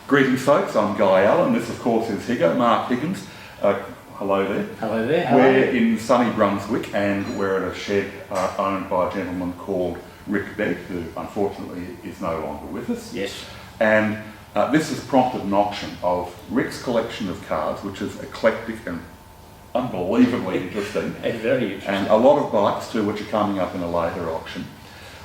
Greetings folks, I'm Guy Allen. This of course is Higo, Mark Higgins. Hello there. Hello there. We're in sunny Brunswick and we're at a shed owned by a gentleman called Rick Begg, who unfortunately is no longer with us. Yes. And this has prompted an auction of Rick's collection of cars, which is eclectic and unbelievably interesting. And very interesting. And a lot of bikes too, which are coming up in a later auction.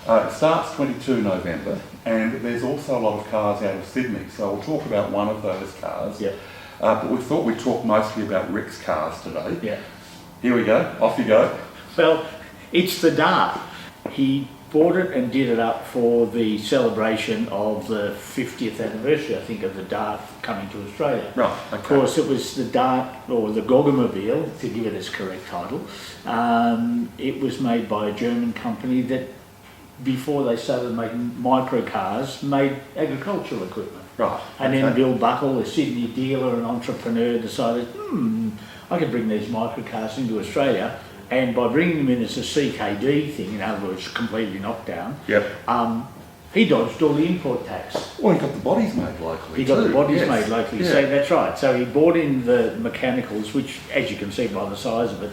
It starts 22 November, and there's also a lot of cars out of Sydney, so we'll talk about one of those cars. Yeah. But we thought we'd talk mostly about Rick's cars today. Yeah. Here we go, off you go. Well, it's the Dart. He bought it and did it up for the celebration of the 50th anniversary, I think, of the Dart coming to Australia. Right, okay. Of course, it was the Dart, or the Goggmobil, to give it its correct title. It was made by a German company that, before they started making microcars, made agricultural equipment. Right. And okay. then Bill Buckle, a Sydney dealer and entrepreneur, decided, I can bring these microcars into Australia, and by bringing them in as a CKD thing, in other words, completely knocked down, Yep. he dodged all the import tax. Well, he got the bodies made locally. He got too. the bodies Yes. made locally, Yeah. so that's right. So he bought in the mechanicals, which, as you can see by the size of it,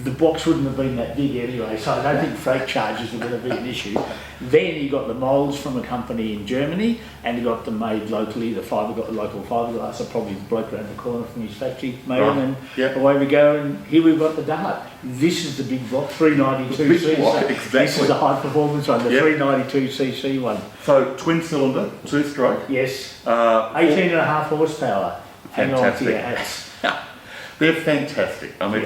the box wouldn't have been that big anyway, so I don't think freight charges are going to be an issue. Then he got the moulds from a company in Germany, and he got them made locally. The local fiberglass, are probably the bloke around the corner from his factory made them, and Yep. away we go. And here we've got the Dart. This is the big block, 392cc. Big block, exactly. This is the high performance one, the Yep. 392cc one. So, twin cylinder, two-stroke. Yes, 18.5 horsepower. Hang on to Fantastic. your hats. They're fantastic. I mean,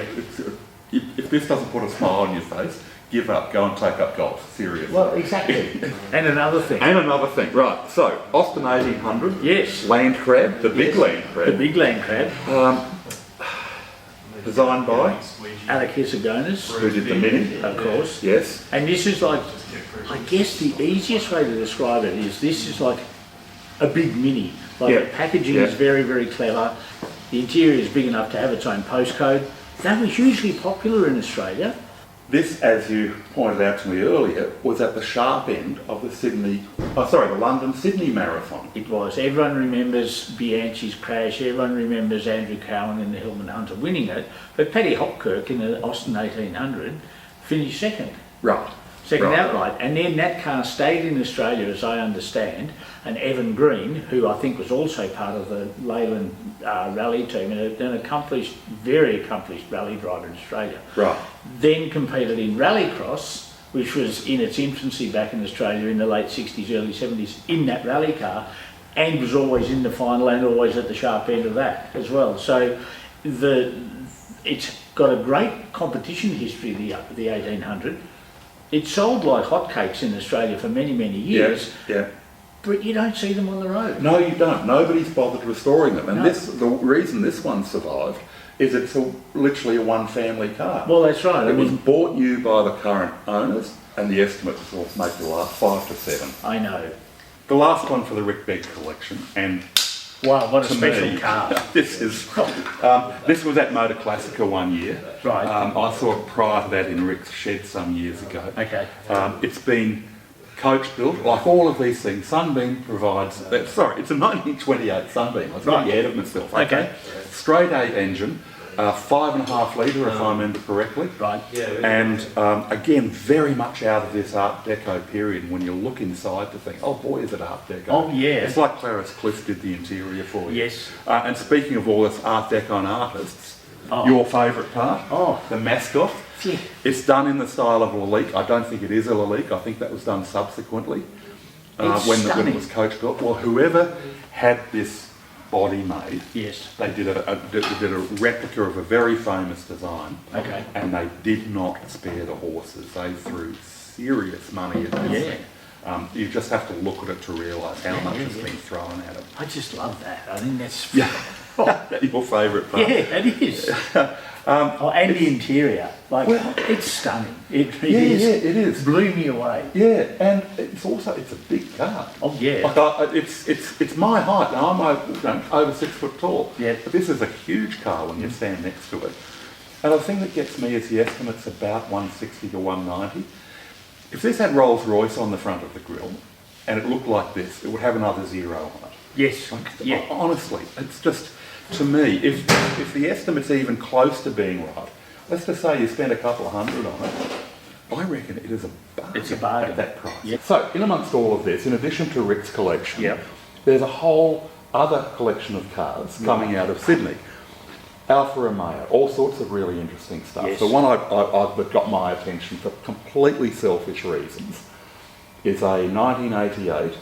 if this doesn't put a smile on your face, give up, go and take up golf, seriously. Well, exactly. And another thing. And another thing, right, so, Austin 1800. Yes. Land Crab, the big Yes. Land Crab. The big land crab. Designed by, Alec Hisagonis, who did the Mini, of course. yes. And this is like, I guess the easiest way to describe it is this is like a big Mini. Like Yeah. the packaging Yeah. is very, very clever. The interior is big enough to have its own postcode. They were hugely popular in Australia. This, as you pointed out to me earlier, was at the sharp end of the London-Sydney Marathon. It was. Everyone remembers Bianchi's crash. Everyone remembers Andrew Cowan and the Hillman Hunter winning it. But Paddy Hopkirk in the Austin 1800 finished second. Right. Second Right. outright, and then that car stayed in Australia, as I understand, and Evan Green, who I think was also part of the Leyland rally team, and an accomplished, very accomplished rally driver in Australia, Right. then competed in rallycross, which was in its infancy back in Australia in the late 60s, early 70s, in that rally car, and was always in the final and always at the sharp end of that as well. So it's got a great competition history, the 1800. It sold like hotcakes in Australia for many, many years, Yeah. but you don't see them on the road. No, you don't. Nobody's bothered restoring them. And No. the reason this one survived is it's literally a one-family car. Well, that's right. It was bought new by the current owners, and the estimates will make the last 5 to 7. I know. The last one for the Rick Begg collection, and Wow, what a to special me, car. this was at Motor Classica one year. Right. I saw it prior to that in Rick's shed some years ago. Okay. It's been coach built, like all of these things. Sunbeam provides, it's a 1928 Sunbeam, I was getting ahead of myself. Okay. Straight 8 engine, 5.5 litre if I remember correctly. Right. And again, very much out of this Art Deco period. When you look inside to think, oh boy, is it Art Deco. Oh, yeah. It's like Clarence Cliff did the interior for you. Yes. And speaking of all this Art Deco and artists, Oh. your favourite part, the mascot. Yeah. It's done in the style of Lalique. I don't think it is a Lalique. I think that was done subsequently It's when stunning. it was coach built. Well, whoever had this body made, Yes. they did a replica of a very famous design. Okay. And they did not spare the horses. They threw serious money at this Yeah. thing. You just have to look at it to realise how much has been thrown at it. I just love that. I think that's... Yeah. Your favourite part. Yeah, it is. And the interior. Like, it's stunning. It really is. Yeah, it is. Blew me away. Yeah, and it's a big car. Oh, yeah. Like it's my height. Now I'm over 6 foot tall. Yeah. But this is a huge car when you stand next to it. And the thing that gets me is the estimate's about 160 to 190. If this had Rolls Royce on the front of the grille, and it looked like this, it would have another 0 on it. Yes. Like, Yeah. honestly, it's just, to me, if the estimate's even close to being right, let's just say you spend a couple of hundred on it, I reckon it is a bargain, It's a bargain. at that price. Yep. So, in amongst all of this, in addition to Rick's collection, Yep. there's a whole other collection of cars coming out of Sydney. Alfa Romeo, all sorts of really interesting stuff. Yes. The one that got my attention for completely selfish reasons is a 1988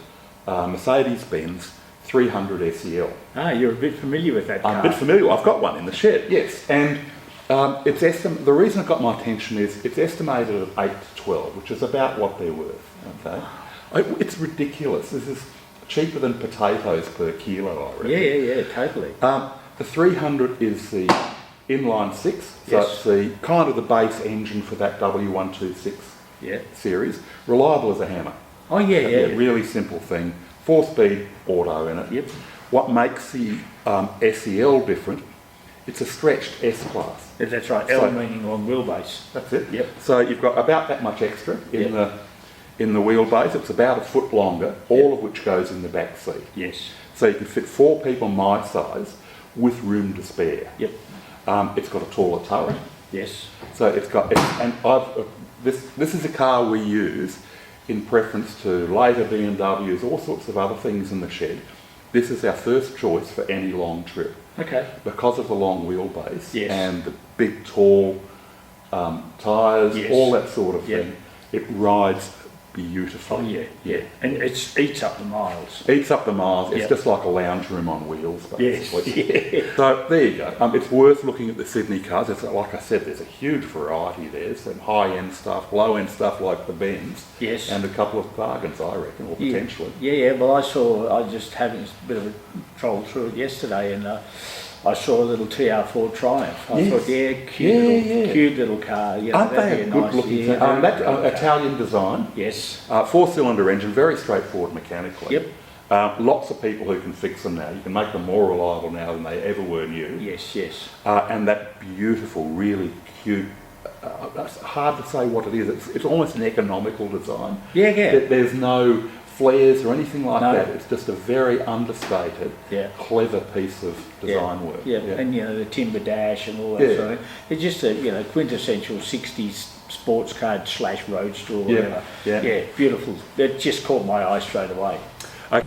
Mercedes-Benz 300 SEL. Ah, you're a bit familiar with that car. I'm a bit familiar. I've got one in the shed, yes. And the reason it got my attention is it's estimated at 8 to 12, which is about what they're worth. Okay, it's ridiculous. This is cheaper than potatoes per kilo, I reckon. Yeah, totally. The 300 is the inline 6, so Yes. it's the kind of the base engine for that W126 Yeah. series. Reliable as a hammer. Oh, yeah. Really simple thing. 4-speed auto in it. Yep. What makes the SEL different, it's a stretched S-Class. That's right. So- L meaning long wheelbase. That's it. Yep. So you've got about that much extra in the wheelbase. It's about a foot longer, all of which goes in the back seat. Yes. So you can fit 4 people my size with room to spare. Yep. It's got a taller turret. Yes. So this is a car we use in preference to later BMWs, all sorts of other things in the shed. This is our first choice for any long trip Okay. because of the long wheelbase Yes. and the big tall tyres, Yes. all that sort of Yeah. thing. It rides beautifully. Oh, yeah. And it eats up the miles. Eats up the miles. It's Yep. just like a lounge room on wheels, Yes. basically. Yeah. So there you go. It's worth looking at the Sydney cars. It's, like I said, there's a huge variety there. Some high-end stuff, low-end stuff like the Benz, Yes. and a couple of bargains, I reckon, or potentially. Yeah. Well, I just having a bit of a troll through it yesterday, and I saw a little TR4 Triumph. I Yes. thought, cute little car. You know, Aren't that'd they a be good nice, looking yeah, thing? very That good car. Italian design, Yes. 4-cylinder engine, very straightforward mechanically. Yep. Lots of people who can fix them now. You can make them more reliable now than they ever were new. Yes. And that beautiful, really cute, it's hard to say what it is. It's almost an economical design. Yeah. There's no flares or anything like No. that. It's just a very understated, Yeah. clever piece of design work. Yeah. And the timber dash and all that Yeah. sort of thing. It's just a quintessential 60s sports car / roadster or Yeah. whatever. Yeah. Beautiful. It just caught my eye straight away. Okay.